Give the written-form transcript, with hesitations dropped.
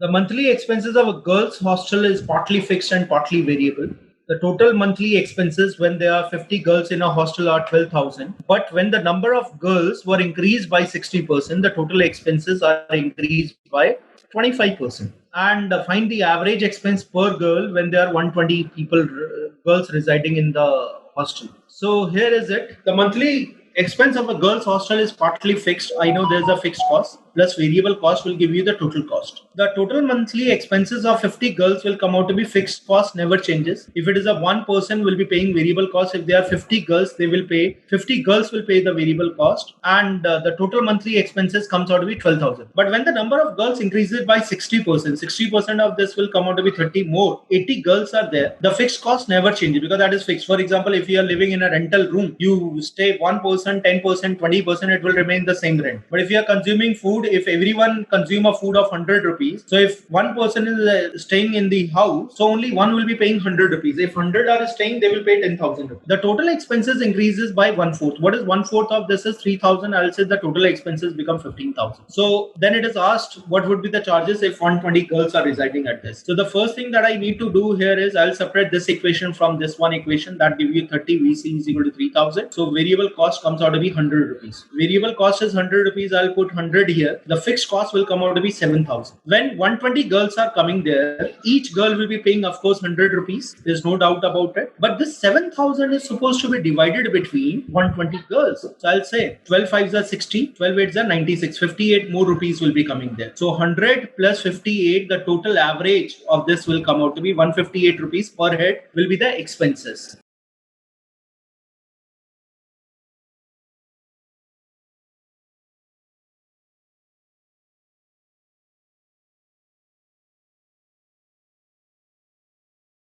The monthly expenses of a girls' hostel is partly fixed and partly variable. The total monthly expenses when there are 50 girls in a hostel are 12,000. But when the number of girls were increased by 60%, the total expenses are increased by 25%. And find the average expense per girl when there are 120 people, girls residing in the hostel. So here is it. The monthly expense of a girls' hostel is partly fixed. I know there's a fixed cost plus variable cost will give you the total cost. The total monthly expenses of 50 girls will come out to be fixed cost, never changes. If it is a one person will be paying variable cost. If there are 50 girls, they will pay 50 girls will pay the variable cost, and the total monthly expenses comes out to be 12,000. But when the number of girls increases by 60%, 60% of this will come out to be 30 more. 80 girls are there. The fixed cost never changes because that is fixed. For example, if you are living in a rental room, you stay 1%, 10%, 20%, it will remain the same rent. But if you are consuming food, if everyone consume a food of 100 rupees, so if one person is staying in the house, so only one will be paying 100 rupees. If 100 are staying, they will pay 10,000 rupees. The total expenses increases by one fourth. What is one fourth of this is 3,000. I'll say the total expenses become 15,000. So then it is asked what would be the charges if 120 girls are residing at this. So the first thing that I need to do here is I'll separate this equation from this one equation that give you 30 VC is equal to 3,000. So variable cost comes out to be 100 rupees. Variable cost is 100 rupees. I'll put 100 here. The fixed cost will come out to be 7,000. When 120 girls are coming there, each girl will be paying, of course, 100 rupees. There's no doubt about it. But this 7,000 is supposed to be divided between 120 girls. So I'll say 12 5s are 60, 12 8s are 96, 58 more rupees will be coming there. So 100 plus 58, the total average of this will come out to be 158 rupees per head will be the expenses.